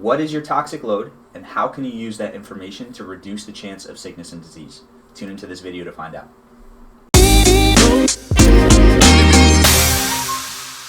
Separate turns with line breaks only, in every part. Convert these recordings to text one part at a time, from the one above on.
What is your toxic load, and how can you use that information to reduce the chance of sickness and disease? Tune into this video to find out.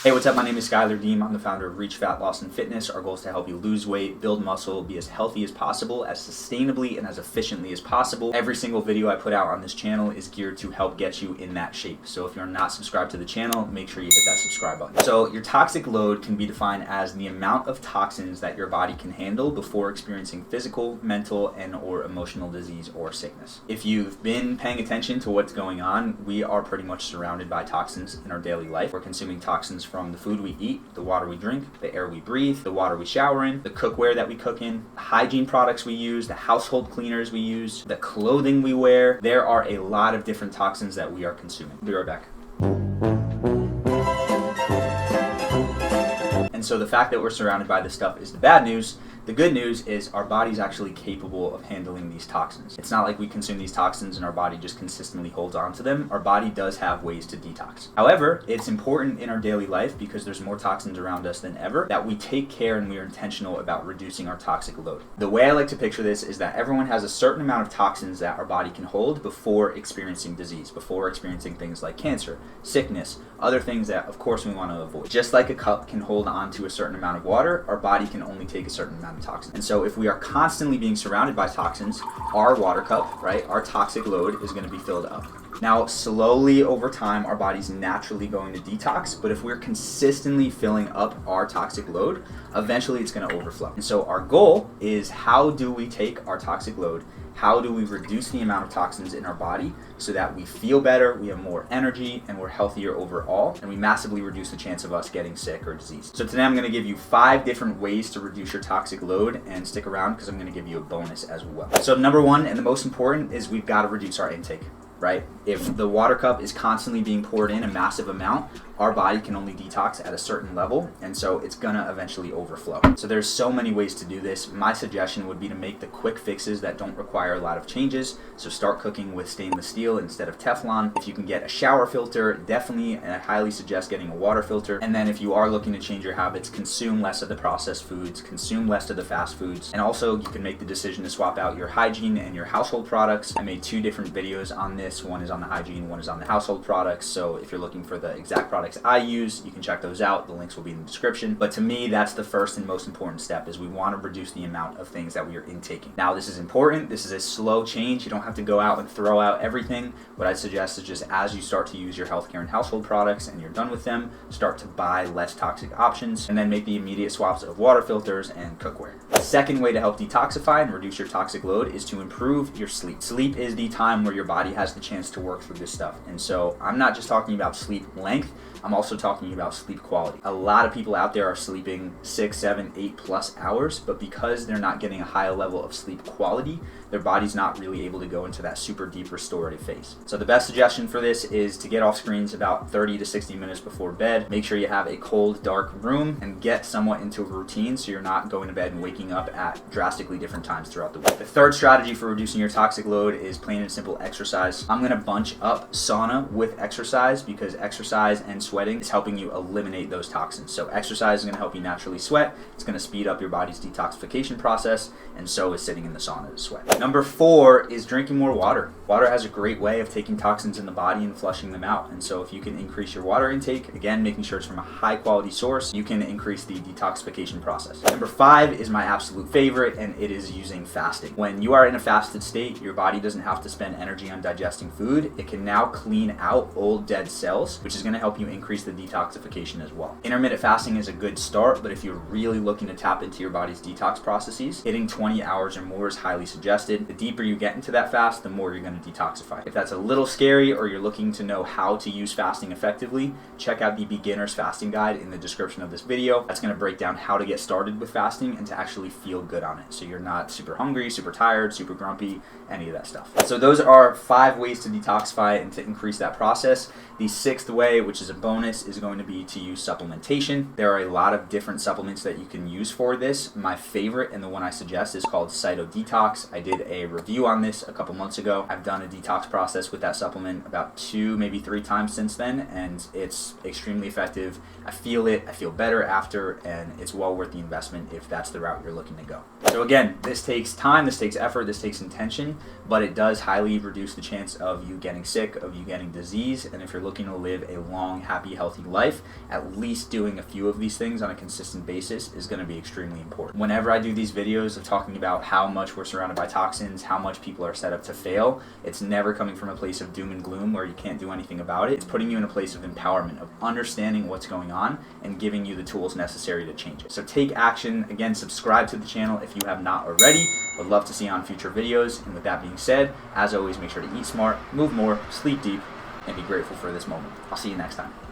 Hey, what's up? My name is Schuyler. I'm the founder of Reach Fat Loss and Fitness. Our goal is to help you lose weight, build muscle, be as healthy as possible, as sustainably and as efficiently as possible. Every single video I put out on this channel is geared to help get you in that shape. So if you're not subscribed to the channel, make sure you hit that subscribe button. So your toxic load can be defined as the amount of toxins that your body can handle before experiencing physical, mental, and or emotional disease or sickness. If you've been paying attention to what's going on, we are pretty much surrounded by toxins in our daily life. We're consuming toxins from the food we eat, the water we drink, the air we breathe, the water we shower in, the cookware that we cook in, the hygiene products we use, the household cleaners we use, the clothing we wear. There are a lot of different toxins that we are consuming. Be right back. And so the fact that we're surrounded by this stuff is the bad news. The good news is our body's actually capable of handling these toxins. It's not like we consume these toxins and our body just consistently holds on to them. Our body does have ways to detox. However, it's important in our daily life, because there's more toxins around us than ever, that we take care and we are intentional about reducing our toxic load. The way I like to picture this is that everyone has a certain amount of toxins that our body can hold before experiencing disease, before experiencing things like cancer, sickness, other things that of course we want to avoid. Just like a cup can hold on to a certain amount of water, our body can only take a certain amount of toxins. And so if we are constantly being surrounded by toxins, our water cup, right, our toxic load is going to be filled up. Now, slowly over time, our body's naturally going to detox, but if we're consistently filling up our toxic load, eventually it's going to overflow. And so our goal is, how do we take our toxic load? How do we reduce the amount of toxins in our body so that we feel better, we have more energy, and we're healthier overall, and we massively reduce the chance of us getting sick or disease? So today I'm going to give you 5 different ways to reduce your toxic load, and stick around because I'm going to give you a bonus as well. So number 1, and the most important, is we've got to reduce our intake. Right? If the water cup is constantly being poured in a massive amount, our body can only detox at a certain level, and so it's gonna eventually overflow. So there's so many ways to do this. My suggestion would be to make the quick fixes that don't require a lot of changes. So start cooking with stainless steel instead of Teflon. If you can get a shower filter, definitely, and I highly suggest getting a water filter. And then if you are looking to change your habits, consume less of the processed foods, consume less of the fast foods, and also you can make the decision to swap out your hygiene and your household products. I made 2 different videos on this. One is on the hygiene, one is on the household products. So if you're looking for the exact products I use, you can check those out. The links will be in the description. But to me, that's the first and most important step, is we want to reduce the amount of things that we are intaking. Now, this is important. This is a slow change. You don't have to go out and throw out everything. What I suggest is, just as you start to use your healthcare and household products and you're done with them, start to buy less toxic options, and then make the immediate swaps of water filters and cookware. The second way to help detoxify and reduce your toxic load is to improve your sleep. Sleep is the time where your body has the chance to work through this stuff. And so I'm not just talking about sleep length, I'm also talking about sleep quality. A lot of people out there are sleeping 6, 7, 8+ hours, but because they're not getting a high level of sleep quality, their body's not really able to go into that super deep restorative phase. So the best suggestion for this is to get off screens about 30 to 60 minutes before bed. Make sure you have a cold, dark room, and get somewhat into a routine so you're not going to bed and waking up at drastically different times throughout the week. The third strategy for reducing your toxic load is plain and simple exercise. I'm gonna bunch up sauna with exercise, because exercise and sweating is helping you eliminate those toxins. So exercise is going to help you naturally sweat. It's going to speed up your body's detoxification process, and so is sitting in the sauna to sweat. Number 4 is drinking more water. Water has a great way of taking toxins in the body and flushing them out. And so if you can increase your water intake, again, making sure it's from a high quality source, you can increase the detoxification process. Number 5 is my absolute favorite, and it is using fasting. When you are in a fasted state, your body doesn't have to spend energy on digesting food. It can now clean out old dead cells, which is going to help you increase the detoxification as well. Intermittent fasting is a good start, but if you're really looking to tap into your body's detox processes, hitting 20 hours or more is highly suggested. The deeper you get into that fast, the more you're going to detoxify. If that's a little scary, or you're looking to know how to use fasting effectively, check out the beginner's fasting guide in the description of this video. That's going to break down how to get started with fasting and to actually feel good on it, so you're not super hungry, super tired, super grumpy, any of that stuff. So those are 5 ways to detoxify and to increase that process. The sixth way, which is a bonus, is going to be to use supplementation. There are a lot of different supplements that you can use for this. My favorite and the one I suggest is called Cyto Detox. I did a review on this a couple months ago. I've done a detox process with that supplement about 2, maybe 3 times since then, and it's extremely effective. I feel it, I feel better after, and it's well worth the investment if that's the route you're looking to go. So again, this takes time, this takes effort, this takes intention, but it does highly reduce the chance of you getting sick, of you getting disease, and if you're looking to live a long, happy, healthy life, at least doing a few of these things on a consistent basis is going to be extremely important. Whenever I do these videos of talking about how much we're surrounded by toxins, how much people are set up to fail, it's never coming from a place of doom and gloom where you can't do anything about it. It's putting you in a place of empowerment, of understanding what's going on and giving you the tools necessary to change it. So take action. Again, subscribe to the channel if you have not already. Would love to see you on future videos. And with that being said, as always, make sure to eat smart, move more, sleep deep, and be grateful for this moment. I'll see you next time.